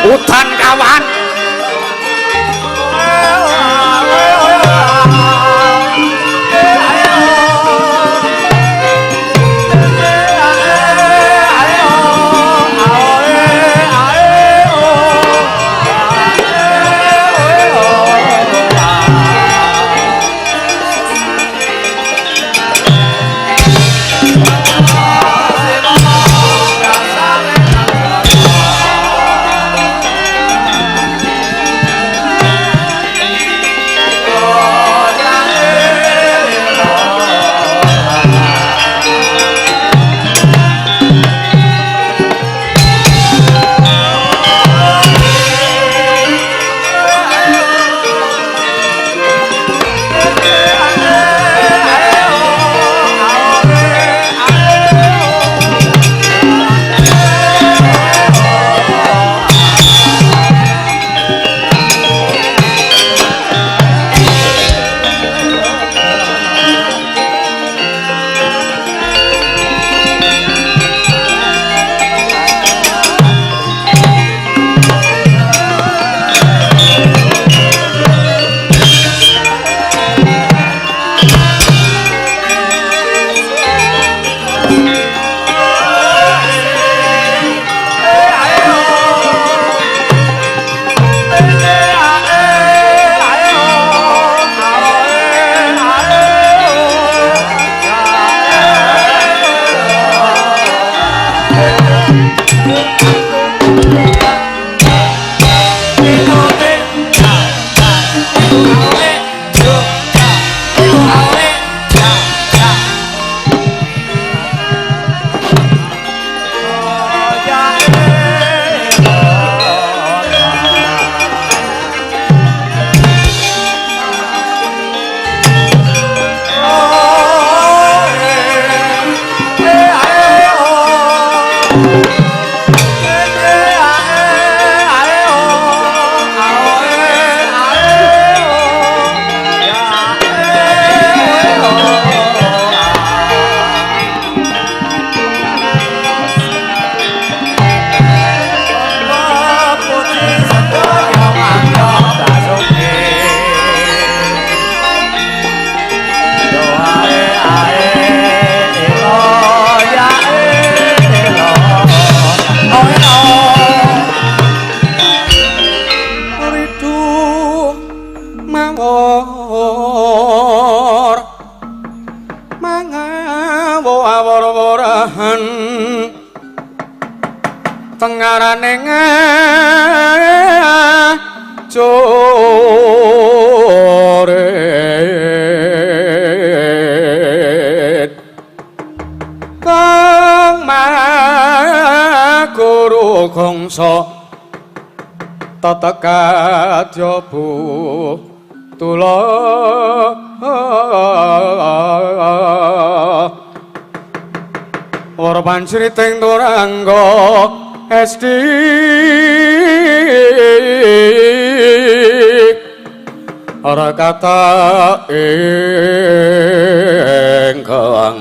udan kawan tengarane ngacoret kang maguru gongso tetekadya tula ora pancriting turangga Esti ora kata ingkang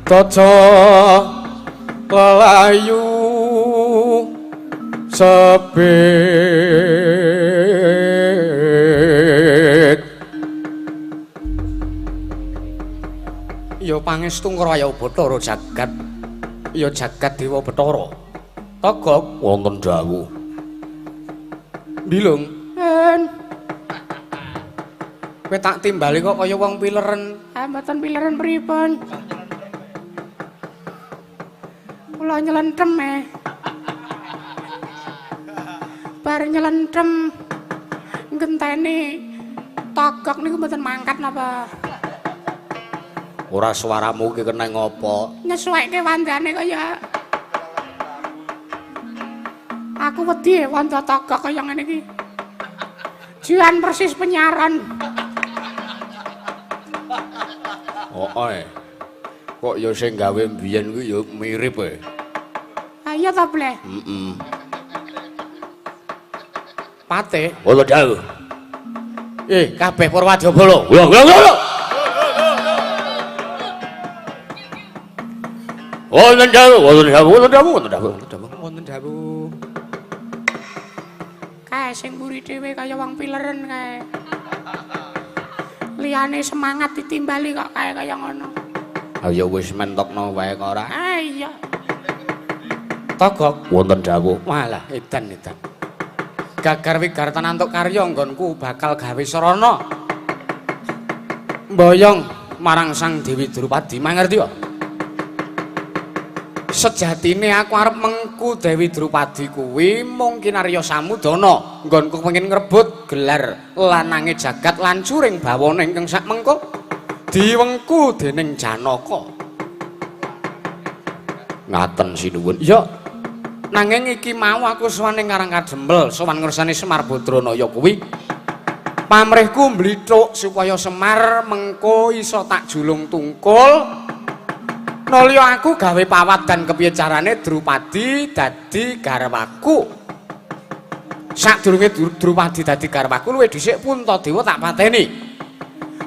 taca lelayu sepit ya pangestu ngraya Bathara jagat ya jagat Dewa Bathara Togog wonten dawuh Bilung kowe tak timbali kok kaya wong pileren mboten pileren pripun kula nyelentem bar nyelentem ngenteni Togog niku mboten mangkat napa ora suaramu ki kena ngopo nyesuweke wandane kaya aku wedi wanda Togog kaya ngene iki jian persis penyaran kok ya sing gawe mbiyen kuwi ya mirip iya ta Bleh Pate ora dawuh kabeh Purwadabala Wonten dawuh, wonten dawuh, wonten dawuh, wonten dawuh, wonten dawuh. Wonten dawuh. Kae sing mburi dhewe kaya wong pileren kae. Liyane semangat ditimbali kok kae kaya ngono. Ah ya wis mentokno wae kok ora. Ah iya. Togok wonten dawuh. Walah edan. Gagar wigar tanantuk karya nggonku bakal gawe sarana. Mboyong marang Sang Dewi Drupadi mangerti kok. Sejatine aku arep mengku Dewi Drupadi kuwi mung kinarya samudana nggonku pengin ngrebut gelar lanange jagat lancuring bawana ingkang sak mengko diwengku dening Janaka. Ngaten sinuwun. Ya, nanging iki mau aku sowan ning Karang Kadempel sowan ngersane Semar Badranaya kuwi pamrihku mblithuk supaya Semar mengko iso tak julung tungkul. Nalya aku gawe pawat dan kepiye carane Drupadi dadi garwaku. Sadurunge Drupadi dadi garwaku luwih dhisik Puntadewa tak pateni.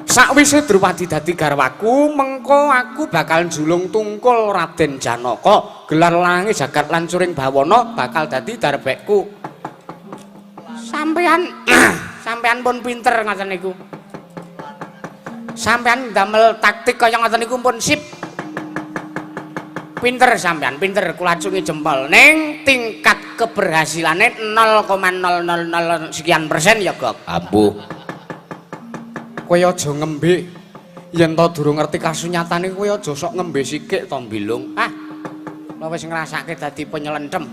Sakwise Drupadi dadi garwaku, mengko aku bakal julung tungkul Raden Janaka. Gelar lanange jagat lancuring bawana bakal dadi darbekku. Sampean pun pinter ngoten niku. Sampean ndamel taktik kaya ngoten niku pun sip. Pinter sampean, pinter kula acungi jempol. Ning tingkat keberhasilane 0,000 sekian persen ya, Gok. ambuh. Kowe aja ngembe. Yen to durung ngerti kasunyatane kowe aja sok ngembe sikik to mbilung. Ah. Kowe wis ngrasake dadi penyelendhem.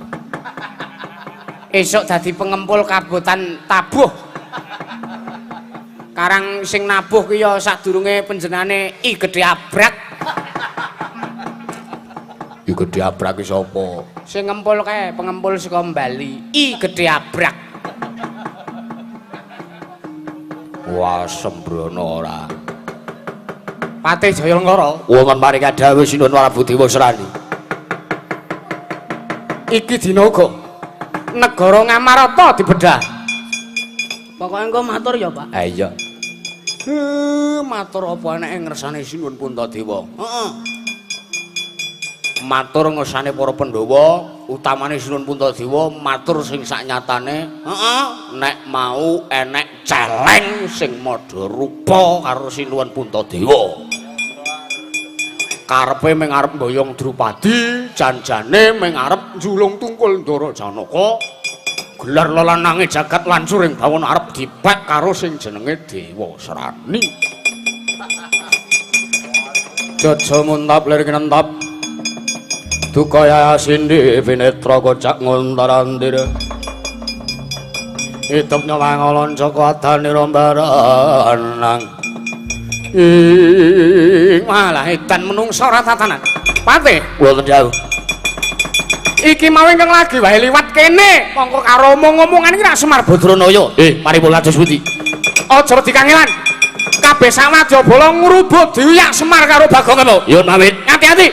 Esuk dadi pengempul kabutan tabuh. Karang sing nabuh ki ya sadurunge panjenengane I Gedhe Abrak. I Gedhe Abrak ki sapa? Sing ngempul kae, pengempul saka Bali. I Gedhe Abrak. Wah, sembrono ora. Patih Jayanegara. Wonten paring dawuh Sinuwun Prabu Dewa Serani. Iki dina uga negara Ngamarata dibedah. Pokoke engko matur ya, Pak. Ha iya. Matur apa enake ngersane Sinuwun Puntadewa? Heeh. Matur ngersane para Pandhawa, utamane Sinuwun Puntadewa, matur sing saknyatane. Heeh. Nek mau enek celeng sing madha rupa karo Sinuwun Puntadewa. Karepe mung arep mboyong Drupadi, janjane mung arep njulung tungkul Ndara Janaka. Gelar lanange jagat lancuring bawana arep dipek karo sing jenenge Dewa Serani. Jaja muntap lir kinentap. Dukaya sindi pinetra kocak nguntarandir. Hidup nyawangolon Joko adane rombaranang. Malah edan menungsa ora tatanan. Patih, Wonten dawuh. iki mau ingkang lagi wae liwat kene. Mongko karo omong-omongan iki rak Semar Badranaya. Paripun kados pundi? Aja dikangelan. Kabeh sawadyabala ngrubut diuyak Semar karo Bagong apa? Yun pamit. Hati-hati.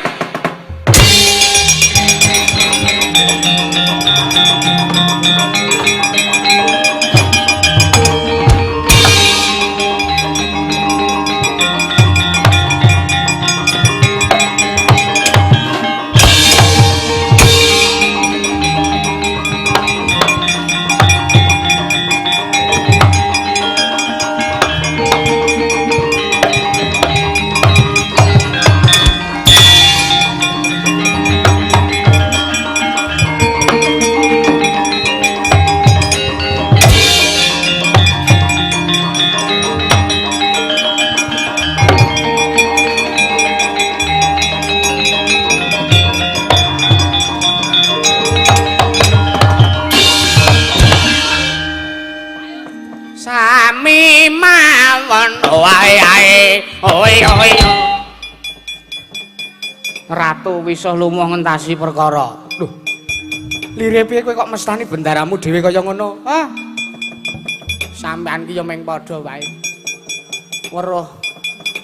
Sami mawon wae oi. Ratu wisuh lumuh ngentasi perkara. Lho. Lire piye kowe kok mestani bendaramu dhewe kaya ngono? Hah? Sampeyan ki ya meng padha wae. Weruh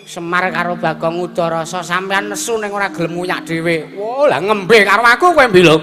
Semar karo Bagong Udarasa sampeyan nesu ning ora gelem nguyak dhewe. Wah, lah ngembe karo aku kowe mbilung.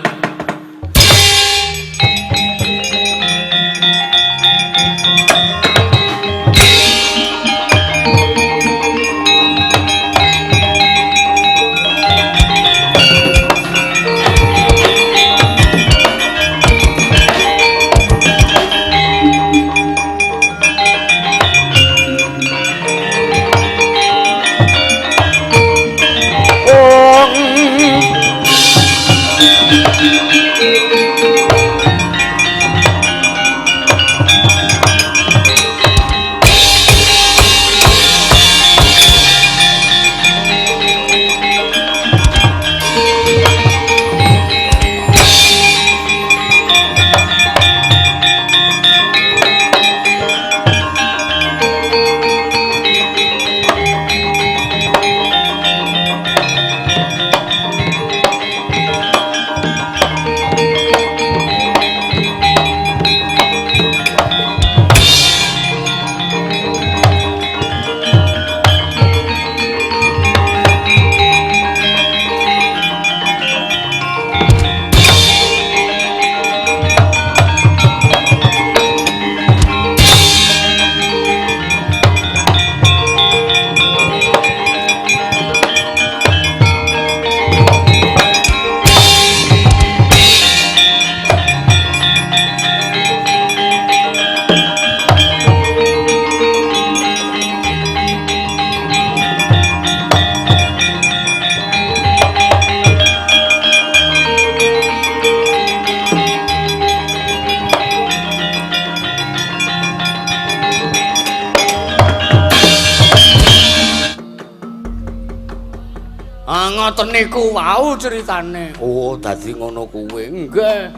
Ngoten niku wau ceritane. Oh, dadi ngono kuwi. Nggih.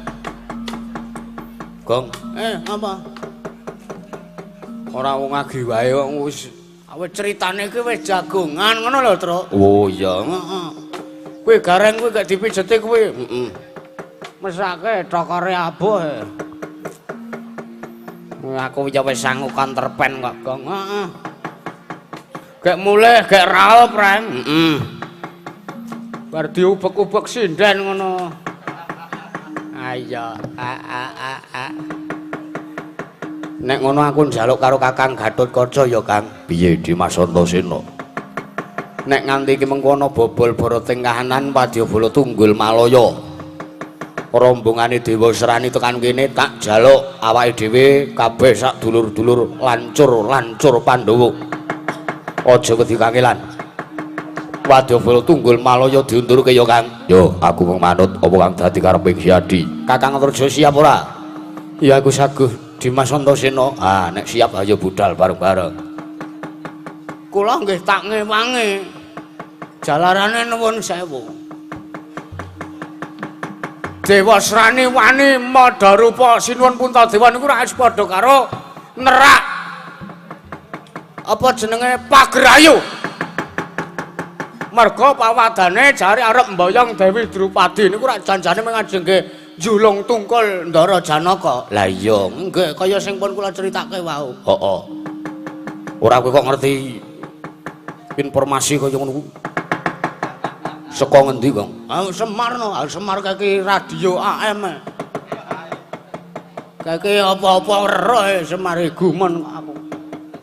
Gong, Apa? Ora wong agi wae kok wis awet ceritane iki wis jagongan ngono lho, Truk. oh iya. Heeh. Kuwi gareng kuwi gak dipijeti kuwi. Heeh. Mesake cokore abuh. Aku ya wis sangu konterpen kok, Gong. Heeh. Gek mulih, gek raup, Reng. Heeh. Bar diubek-ubek sinden ngono. Ayo, Nek ngono aku njaluk karo Kakang Gatotkaca ya, Kang. Piye Dimas Antasena? Nek nganti iki mengkono bobol boroting kahanan Wadyabala Tunggul Malaya. Rombongane Dewa Serani tekan kene tak jaluk awake dhewe kabeh sak dulur-dulur lancur Pandhawa. Aja wedi kangelan. Wadyabala Tunggul Malaya diunturke ya, Kang. Yo, aku mung manut apa kang dadi karepe Kyadi. Kakang Antarja siap ora? ya aku saguh Dimas Antasena. Ah, nek siap ayo budal bareng-bareng. kula nggih tak ngewangi. Jalarane nuwun sewu. Dewa Serani wani Madarupa sinuwun Puntadewa niku ra padha karo nerak apa jenenge Pagrayu. Merga pawadane jare arep mboyong Dewi Drupadi niku rak janjane mengajengke julung tungkul Ndara Janaka. Lah iya, Nggih kaya sing pun kula critake wau. heeh. Ora kowe kok ngerti informasi kaya ngono ku. Saka ngendi, Kang? Semar no, Semar kaki radio AM. Kaki apa-apa weruh Semar gumun aku.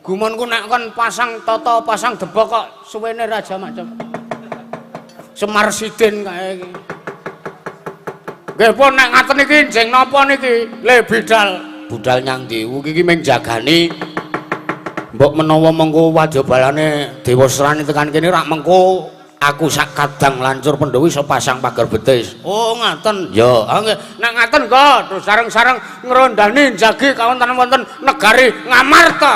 Gumunku nek kon pasang toto, pasang debok kok suwene raja macam. Semar Sidin kae iki. Nggih pun nek ngaten iki njeng napa niki? Le bidal. Budal nyang ndi? Iki ming jagani. Mbok menawa mengko wadyabalane Dewa Serani tekan kene rak mengko aku sak kadang lancur Pandhawa iso pasang pagar betis. Oh ngaten. Ya, nggih. Nek ngaten kok terus sareng-sareng ngrondani jagi kawonten-wonten negari Ngamarta.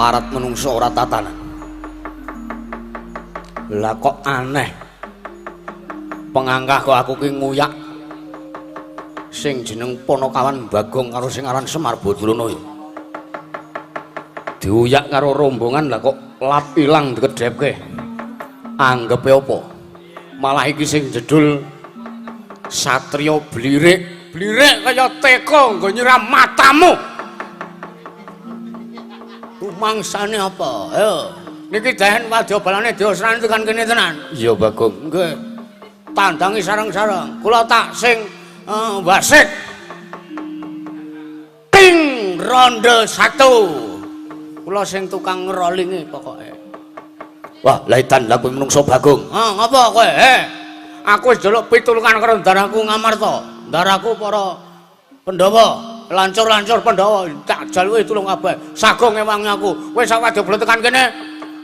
keparat menungso ora tatanan. Lah kok aneh. Pengangkah kok aku ki nguyak sing jeneng Ponokawan Bagong karo sing aran Semar Badrana ya. Diuyak karo rombongan lah kok lap ilang dikedhepke. Anggepe apa? Malah iki sing jedul satriya blirik. Blirik kaya teko nggo nyiram matamu. Rumangsane apa? Ayo. Niki dahen wadyabalane diosrani tekan kene tenan. Iya Bagong, nggih. Tandangi sareng-sareng. Kula tak sing wasik. Ting ronde 1. Kula sing tukang ngerolinge pokoke. Wah, laitan lha kowe menungso Bagong. Ngapa kowe? Aku wis njaluk pitulungan karo ndaraku Ngamarta. Ndaraku para Pandhawa, lancur-lancur Pandhawa tak jaluke tulung kabeh. Sagong ewangi aku. Wis sak wadyabala tekan kene.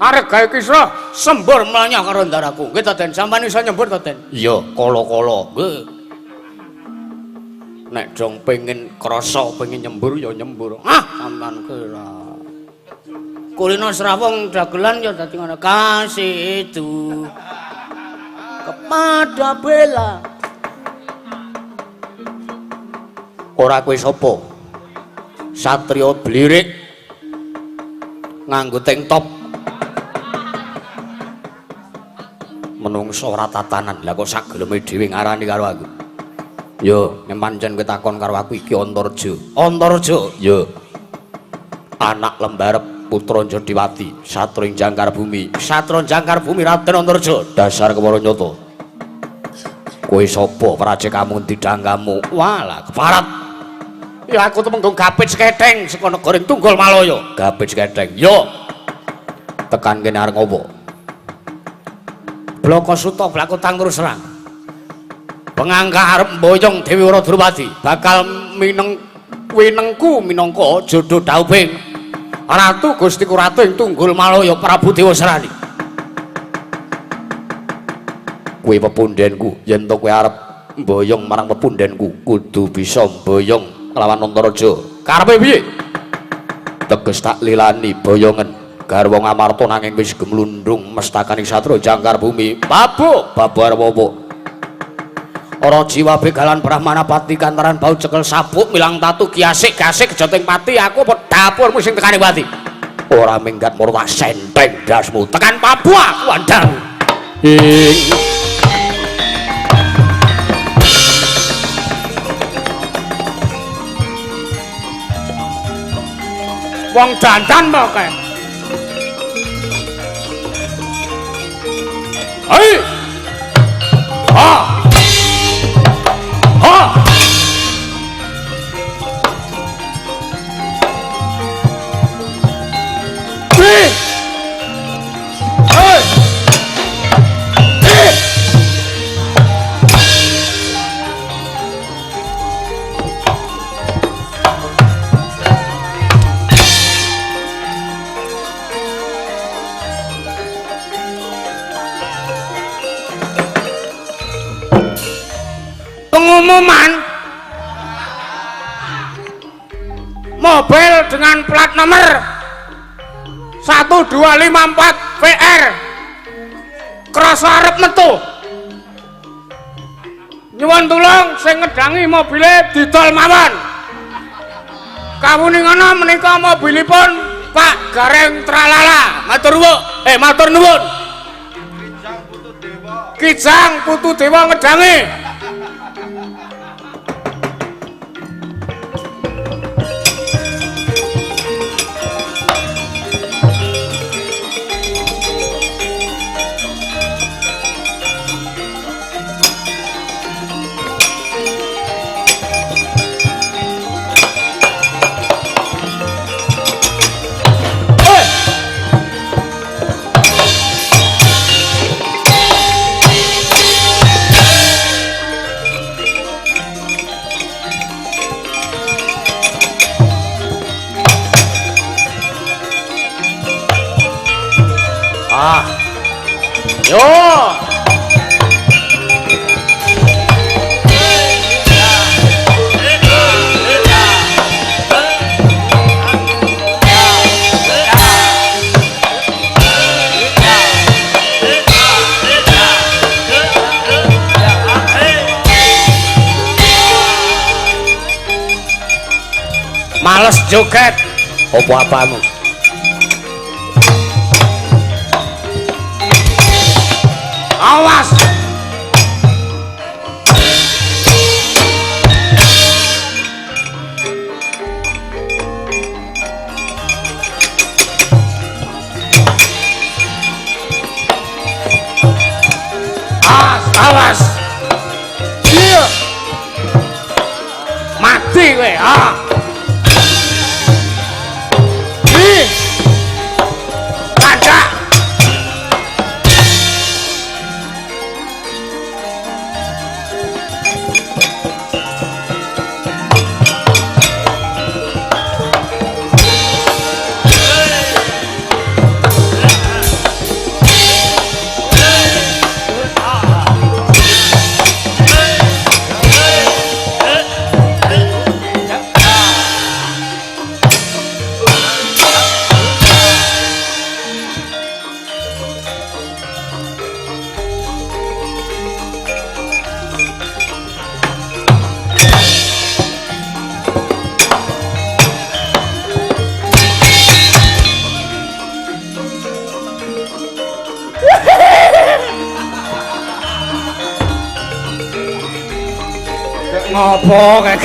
Arep gawe kisruh sembur mlanyah karo ndaraku. Nggih to Den, sampeyan iso nyembur to Den? Iya, kala-kala. Nggih. Nek dong pengen krasa pengen nyembur ya nyembur. Sampeyan kira. Kulino Serawong dagelan ya dadi ngono. Kasih itu kepada Bella. Ora kowe sapa? Satriya blirik nganggo tank top. Menungso ora tatanan. Lah kok sak geleme dhewe ngarani karo aku. Yo, nek pancen kowe takon karo aku iki Antarja. Antarja? Yo. Anak lembarep putra Jodiwati, Satring Jangkar Bumi. Satring Jangkar Bumi Raden Antarja. Dasar kewara nyata. Kowe sapa prajekamu didanggamu? Walah, keparat. Ya aku temenggung Gapit Seketheng saka negara Tunggal Malaya. Gapit Seketheng. Yo. Tekan kene arep ngopo? Bloko Suta blaku tangkur serang. Pengangkah arep mboyong Dewi Radrawati bakal winengku minangka jodoh dauping Ratu Gustiku Ratu ing Tunggul Malaya Prabu Dewa Serani. Kuwi pepundhenku, yen to kowe arep mboyong marang pepundhenku kudu bisa mboyong lawan Antarja. Karepe piye? Teges tak lilani boyongen garwa Ngamarta nanging wis gemlundung mestakaning Satria Jangkar Bumi. Babar apa? Ora jiwa begalan Brahmanapati kantaran bau cekel sabuk milang tatu kiasik gasik kejoting pati aku dapurmu sing tekane pati. Ora minggat murta senteng dasmu tekan Papua wandang. Wong dandan moke. Hai. Ha. Ha. Hai. Hai. Pengumuman mobil dengan plat nomor 1254 VR krasa arep metu nyuwun tulung sing ngedangi mobile didol mawon. Kawuningono menika mobilipun Pak Gareng Tralala. Matur nuwun. Kijang Putu Dewa ngedangi. Yo. males joget. Apa-apamu? Awas. Awas. Iya. Mati kowe, ah. Ih. Kaca. Ngopo kayak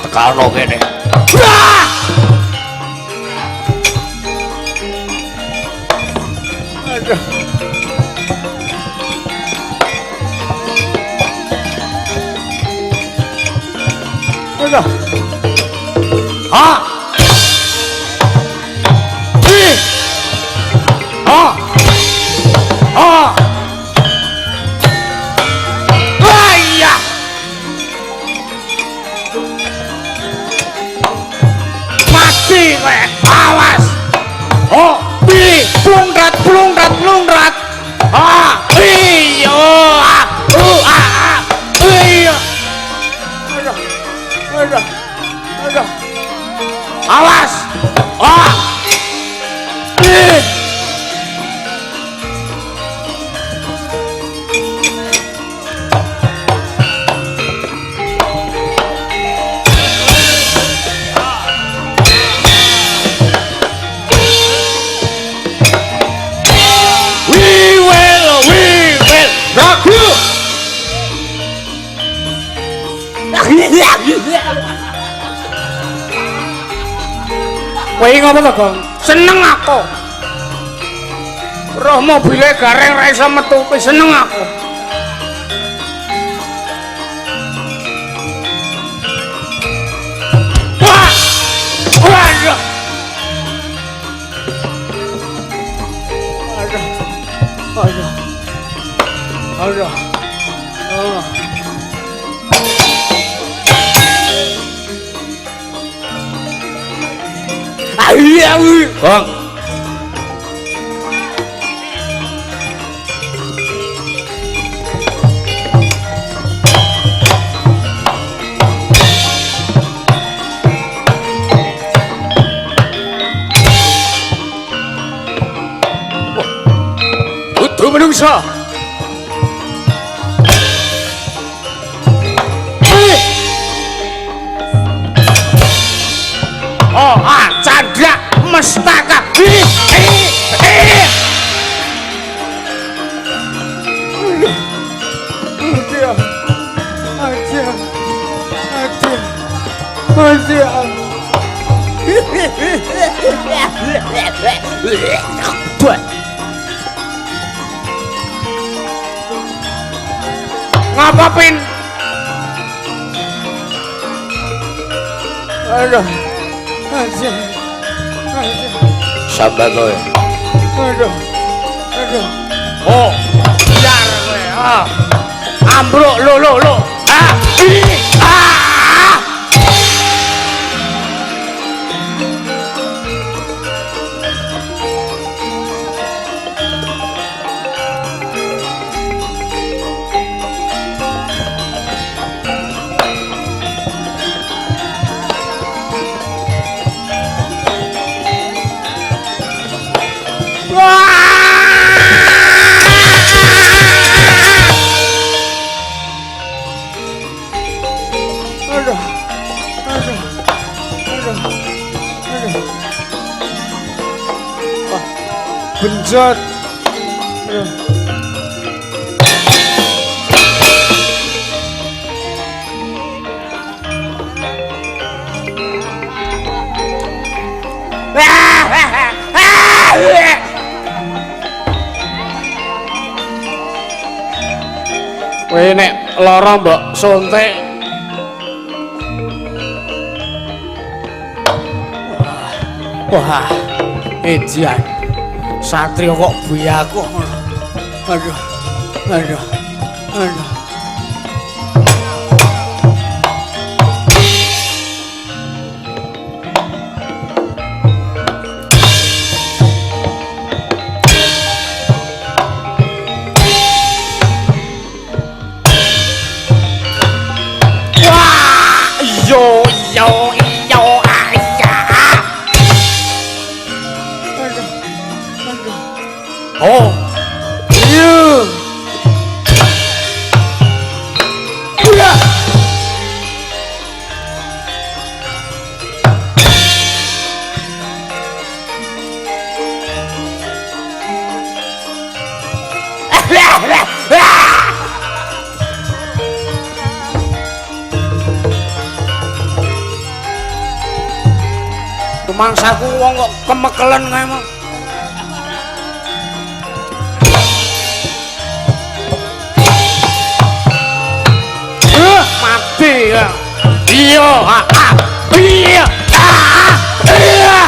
Tekano kene. aduh. Aduh. Ah. Ih. Ah. Ah. Wah, iya. Mati kowe. Awas. Oh, pilih plungrat plungrat plungrat. Ah, iya. Iya. Aduh. Aduh. Aduh. Awas. Ah. Ih. We will rock you. Kowe ngopo to, Gong? Seneng aku. Roh mobile gareng ra iso metu, seneng aku. Wah! Waduh. Aduh. Aduh. Aduh. Oh. Iya, Bang. Utuh menungsa. Oh, Chandra Mestaka. Ngapa, Pin? Aduh. Sabar kowe. Aduh. Aduh. Oh, biar kowe. Ah. Ambruk lo. Ah. Ah. benjot. Kowe nek lara mbok suntik. Wah, ejian. Satria kok buyaku. Aduh. Aduh. Aduh. Yo yo yo ayah. Oh. You. Yeah. Mangsaku wong kok kemekelen kae mong. Mati ya. Iya, iya. Iya.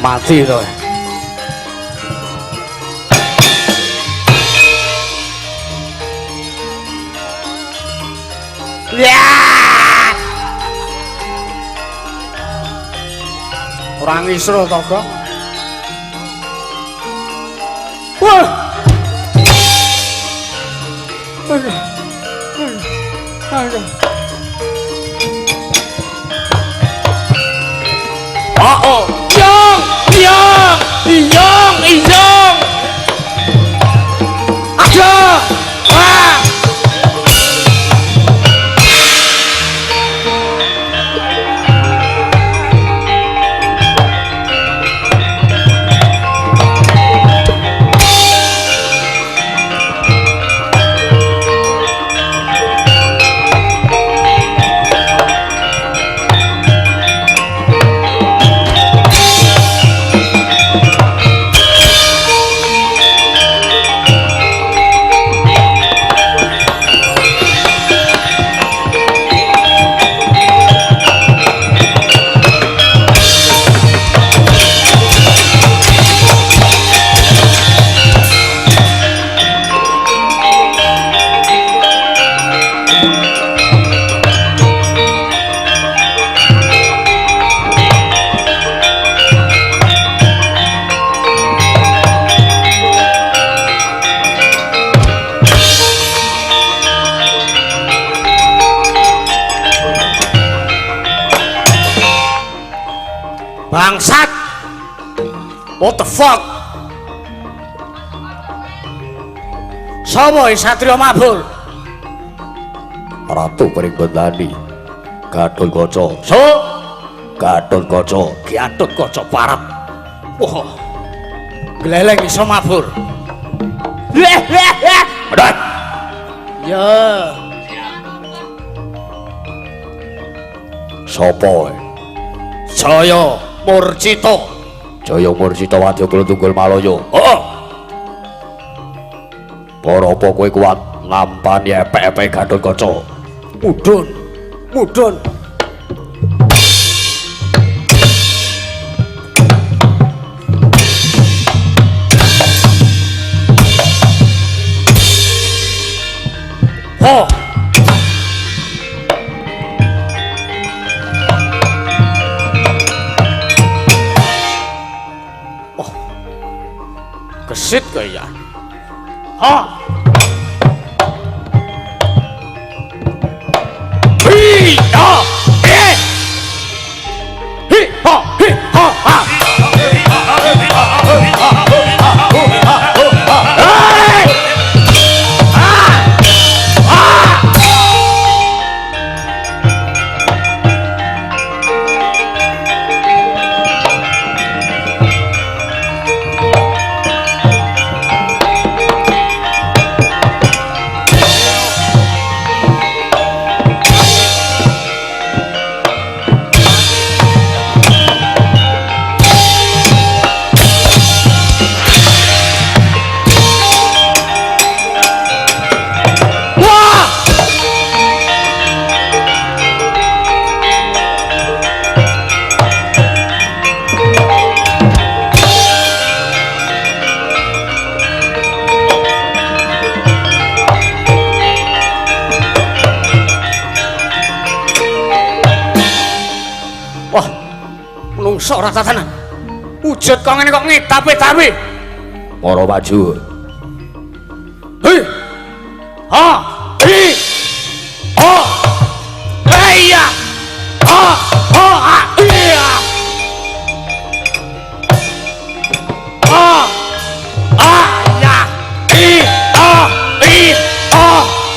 Mati to. Ya. Ora ngisru to, Gong. Wah. Aduh. Aduh. Oh. Iyong. Aja. Wah. Bangsat. What the fuck? Sapa Satria Mabur? Ratu Pringgondani. Gatotkaca. So, Gatotkaca. Gatotkaca parep. Wah. Gleleng iso mabur. Medhot. Ya. Sapa? Jaya Murcita. Jaya Murcita Wadyabala Tunggal Malaya. Heeh. Para apa kowe kuat ngampani epek-epek Gatotkaca? Mudhun. Oh. Gesit kaya. Ha. Hi, ha. mangsa ratanan. Wujud kok ngene kok ngidap-idapi. Para maju. Hei. Ha. Hi. Ha. Iya. Ha. Ha. Iya. Ha. Ya. I. Ha. I. Ha.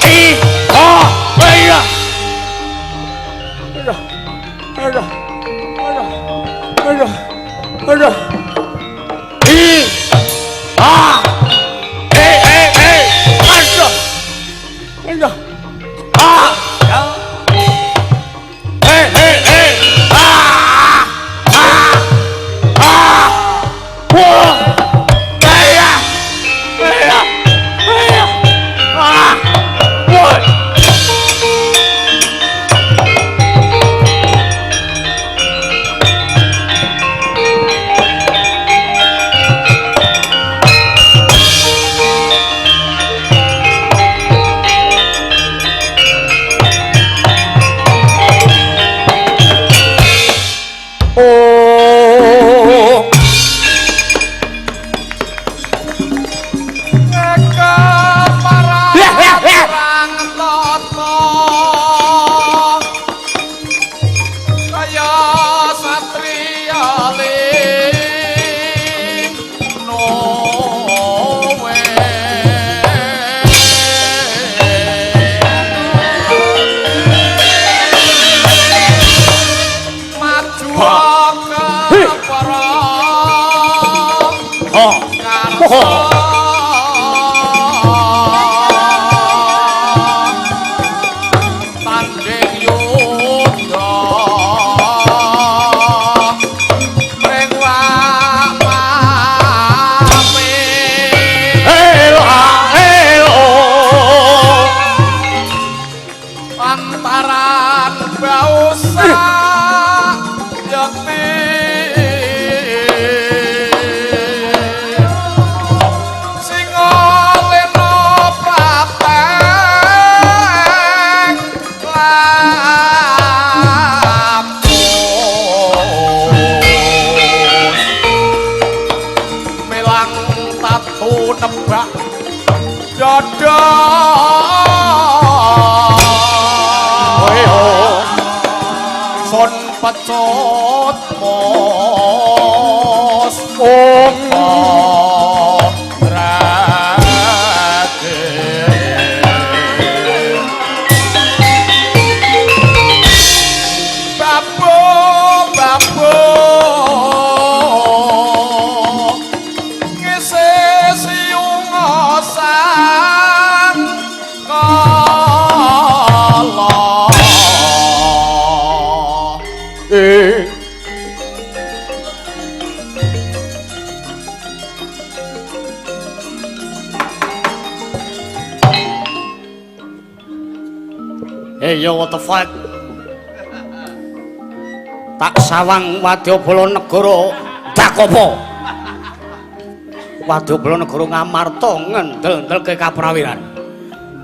I. Ha. Iya. Aduh. Aduh. I. Ah. Aduh. Aduh. Ah. Ya. Ah. Ah. Ah. Wah. Iya. Iya. Iya. Ah. Wah. Oh, eka para perang tata kaya satriya linowe tanding yudha ring wamame antaran bausa yati nebak dada son pecut mos Hey yo, what the fuck? Tak sawang Wadyabala negara Dakopo. Wadyabala negara Ngamarta ngendel-ndelke kaprawiran.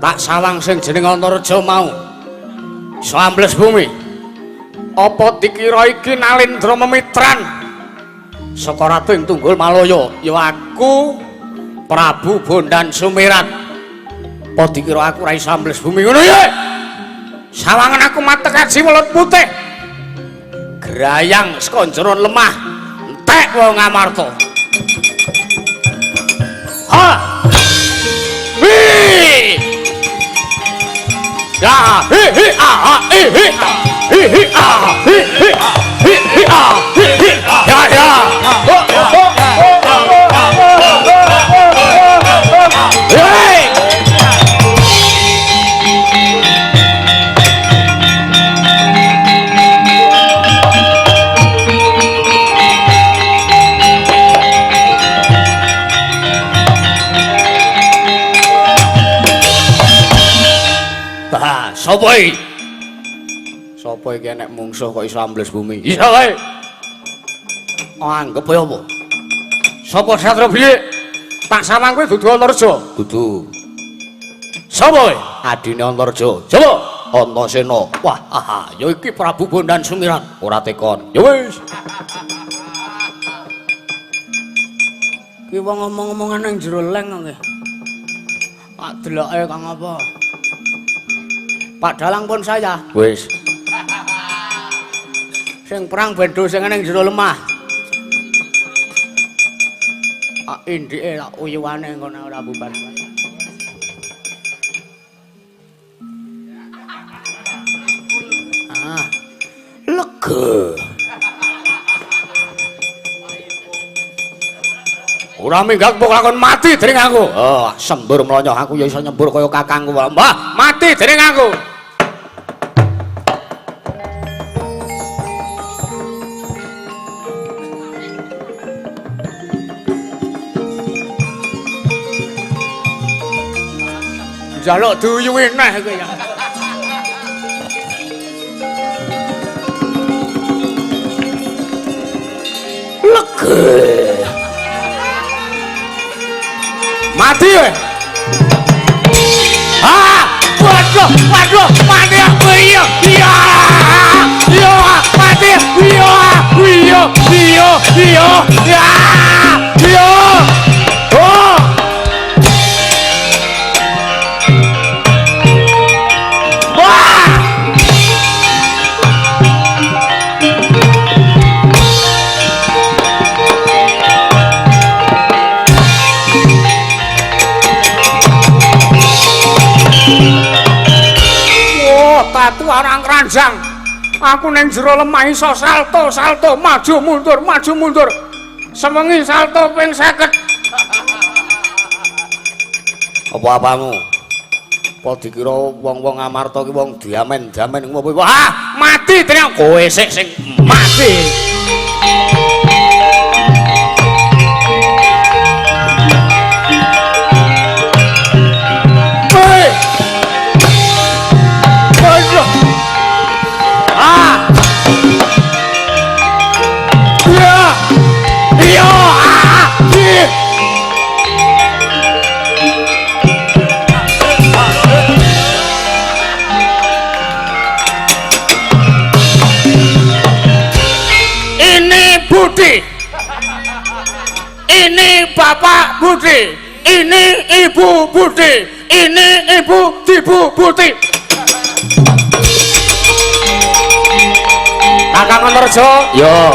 Tak sawang sing jeneng Antaraja mau. Iso ambles bumi. Apa dikira iki Nalendra memitran saka ratu ing Tunggul Malaya? Ya aku Prabu Bondan Sumirat. Apa dikira aku ra iso ambles bumi ngono ya? Sawangan aku matekaji welut putih. Grayang saka njero lemah entek wong Ngamarta. Ha! Wi! Ya, hi hi ah hi hi hi hi ah hi hi hi hi ah hi hi ya ya. Hey! Sapa iki? Sapa iki nek mungsuh kok iso ambles bumi? Iso wae. Anggep ya apa? Sapa Satra Bilik? Tak samang kowe dudu Antareja? Dudu. Sapa kowe? Adine Antareja. Sapa? Antasena. Wah, ya iki Prabu Bondan Sumirat. Ora tekon. Ya wis. Ki wong ngomong-ngomongan nang jero leng kok nggih. Tak deloke Kang apa? Pak Dalang pun saya. Wis. Sing perang bedo sing ning jero lemah. Indike tak uyuwane ngono ora bubar. Lega. Ora minggak kok lakon mati dening aku. Oh, sembur mlonyoh aku ya iso nyembur kaya kakangku. Mbah, mati dening aku. Jaluk diuyuhi neh kowe ya. Lega. Mati we. Waduh, mati aku iya. Iya, mati. Iya. Oh. Wah. Tatu arang keranjang. Aku ning jero lemah iso salto, maju mundur. Semengi salto ping 50. Apa-apamu? Apa dikira wong-wong Amarta ki wong diamen-damen ngopo? Mati tenan kowe sing mati. Ini Bapak Budi, ini Ibu Budi, ini Ibu Budi. Kakang Antarjo, yo.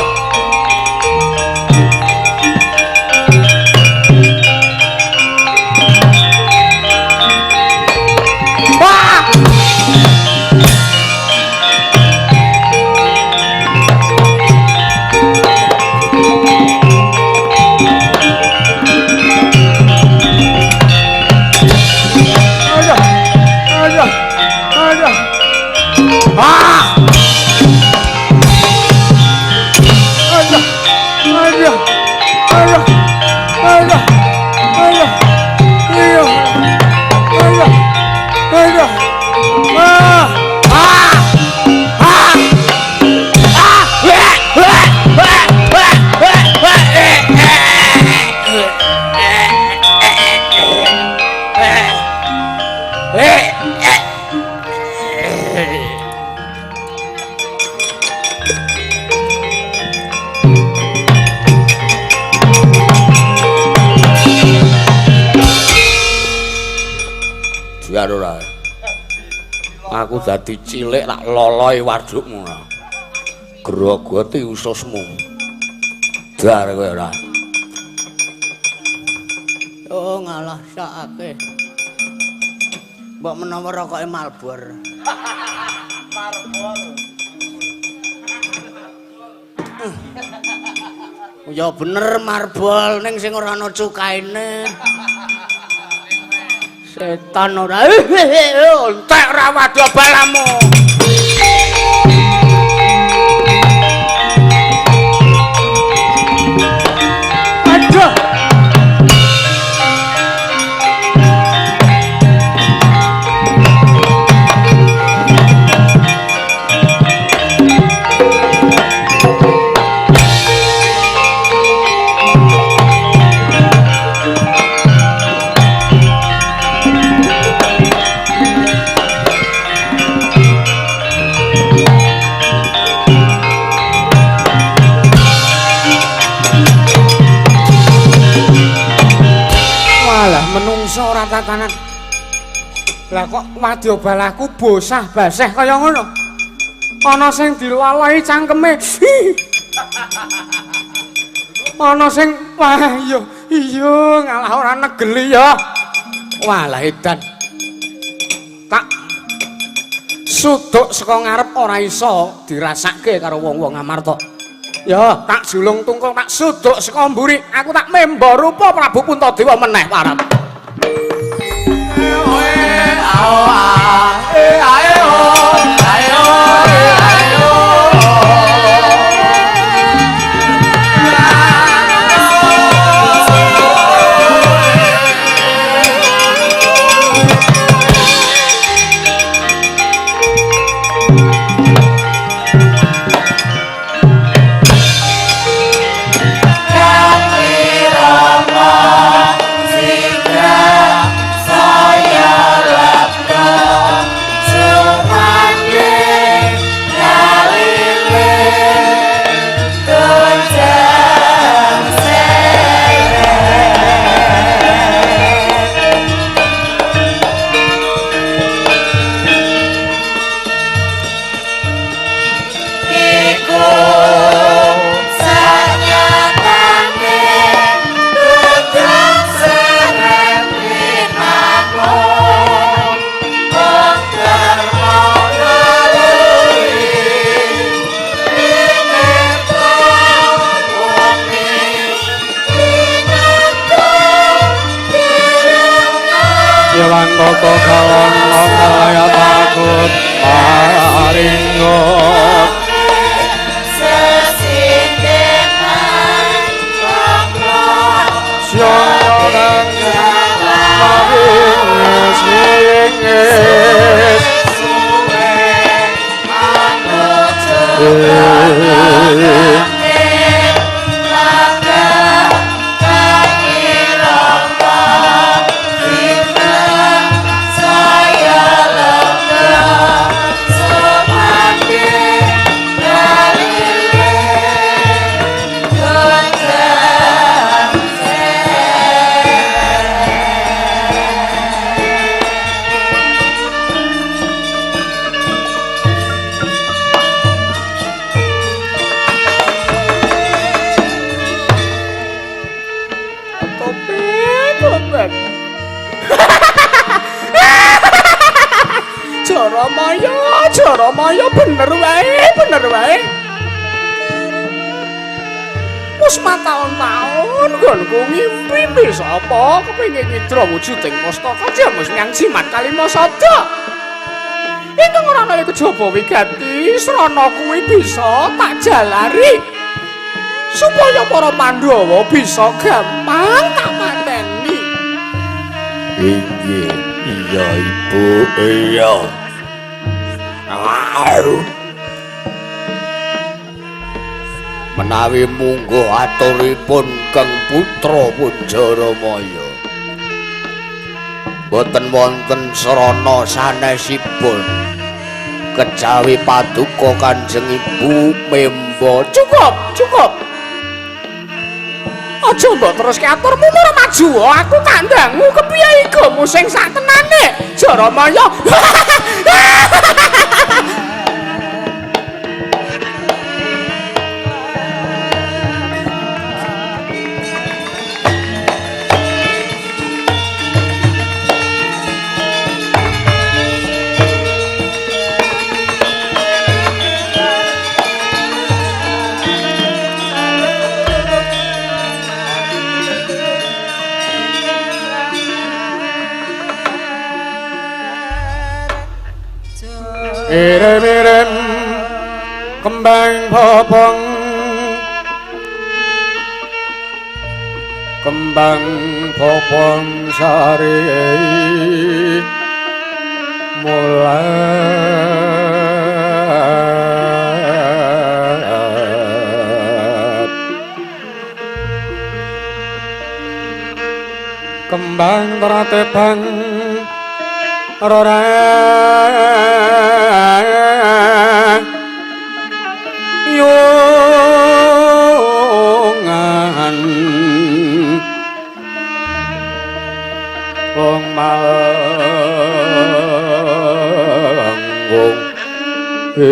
Ora. Aku dadi cilik tak loloi wadukmu. Grogoti ususmu. Dar kowe ora. Oh ngalah sakake. Mbok menawa rokoke Marlbor. Ya bener Marlbor ning sing ora ana cukaine. Setan ora entek ra waduh balamu. Aduh. tatanan. Lah kok wadyabalaku bosah baseh kaya ngono. Ana sing dilalahi cangkeme. Ana sing wah iya ngalah ora negeli ya. Walah edan. Tak suduk saka ngarep ora iso dirasake karo wong-wong Amarta. Ya, tak julung tungkul tak suduk saka mburi. Aku tak memba rupa Prabu Puntadewa meneh parap. Koko kawan kaya takut maringot sesindeman koklok sionan mabingis suwe anut Jaramaya bener wae. Wis mataun-taun nggonku ngimpi bisa apa kepengin nyidra wujuding pustaka jamus nyang jimat Kalimasada. Ingkang ora ana kejaba wigati srana kuwi bisa tak jalari supaya para Pandhawa bisa gampang tak mateni. Inggih, iya Ibu, iya. Menawi mungguh aturipun Kang Putra Punjaramaya boten wonten srana sanesipun kejawi paduka Kanjeng Ibu memba cukup aja mbok teruske aturmu ora maju aku kandhangmu kepiye iku sing sak tenane Jaramaya. Irem-irem kembang popong sari mulat kembang teratebang rora yungan wong mau Long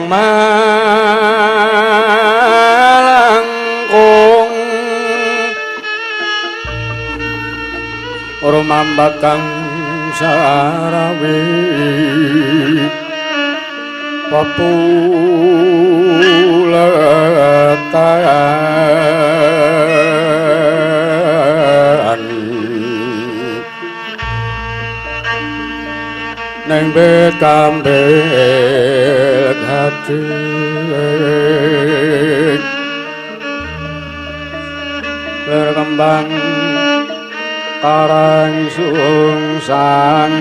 malangkung rumambatang sarawi papulatan neng bekambel hati berkembang karang sungsang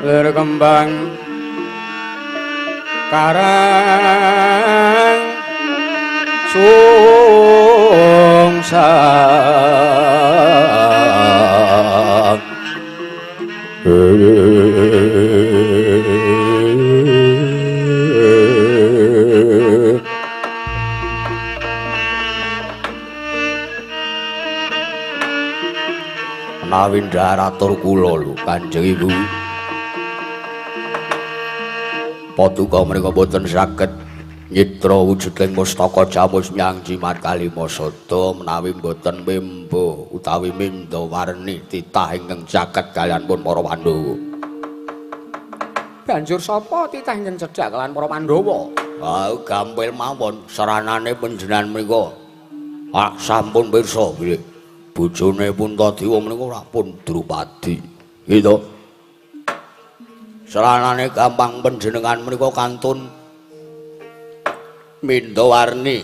berkembang karang sungsang menawi ndaratur kula lho Kanjeng Ibu Paduka menika boten saged nyitra wujuding mustaka jamus nyang jimat kalimasada menawi boten mimba utawi minda warni titah ingkang jagat kalian pun para Pandhawa. Banjur sapa titah ingkang cedhak kalian para Pandhawa? Gampil mawon saranane panjenengan menika. Sampun pirsa bilih. Bojone Puntadewa menika ora pun Drupadi. Gitu. Saranane gampang panjenengan menika kantun Mindawarni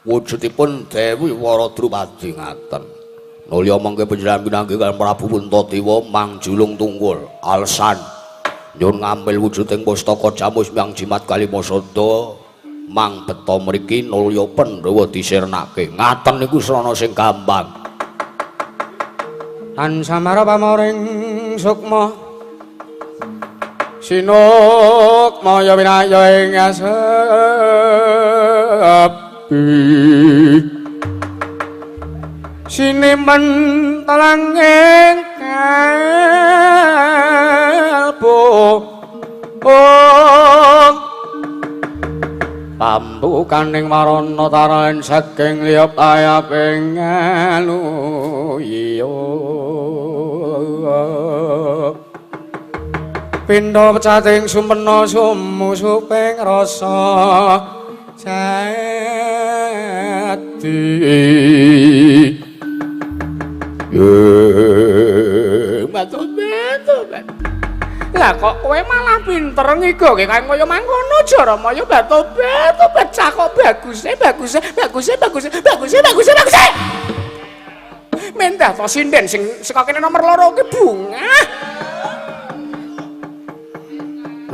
wujudipun Dewi Wara Drupadi ngaten. Nulya mangke panjenengan pinanggih kaliyan Prabu Puntadewa mangjulung tunggul alesan nyuwun ngambil wujuding pustaka jamus Hyang Jimat Kalimasada mang beta mriki nulya Pandhawa disirnake. Ngaten niku srana sing gampang. Tan samara pamoring sukma Sinuk maya winaya ing asepi Sinemen talanging kalbu pambukaning marana taraning saking liyap ayaping aluya pindha pecating sumpena sumusuping rasa jati betul. Lah kok kowe malah pinter ngigoke kaya mangkono Jaramaya batu-batu pecah kok baguse. Mendah to sinden sing saka kene nomor 2 ki bunga.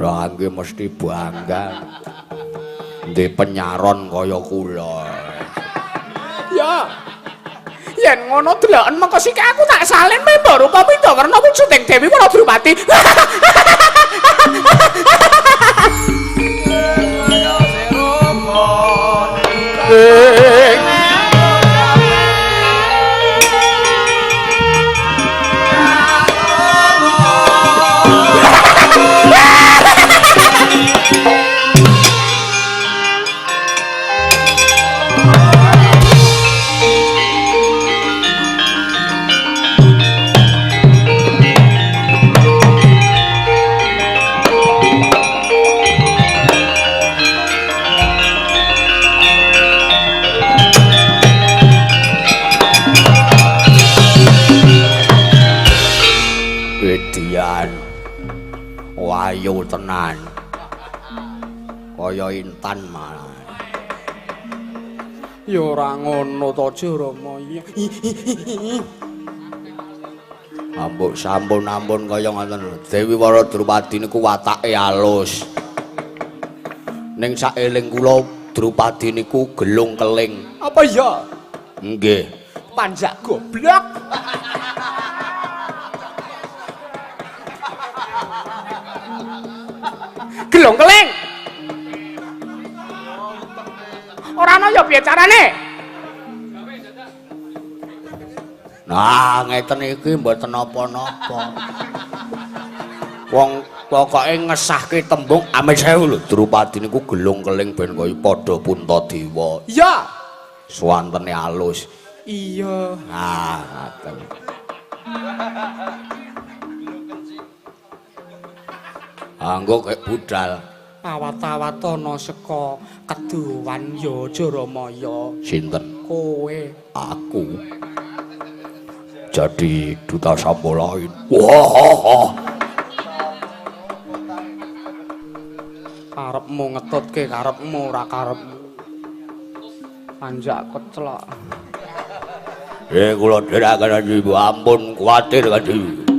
Rangge mesti bangga. Ndek penyaron kaya kula. Ya. Yen ngono deloken mengko sik aku tak salin memba rupa pindha karena wujuding Dewi Wara Drupadi. Wayu tenan kaya intan malah ya ora ngono to Jaramaya. Sampun kaya ngoten Dewi Wara Drupadi niku watake alus ning saeling kula Drupadi niku gelung keling. Apa ya? Nggih. Panjak goblok. gelong keling. Ora ana ya piye carane? Nah, ngeten iki mboten napa-napa. Wong pokoke ngesahke tembung ame sewu lho, Drupadi niku gelung keling ben kaya padha Puntadewa. Iya. Swantene alus. Iya. Ah, ngaten. Anggo kek budal. Awat-awatana saka Keduwan ya Jaramaya. Sinten? Kowe. Aku. Jadi duta Sambalain. Wah. Karepmu ngetutke karepmu ora karepmu. Anjak kecelak. Kula dherekaken Ibu ampun kuwatir Kanjeng.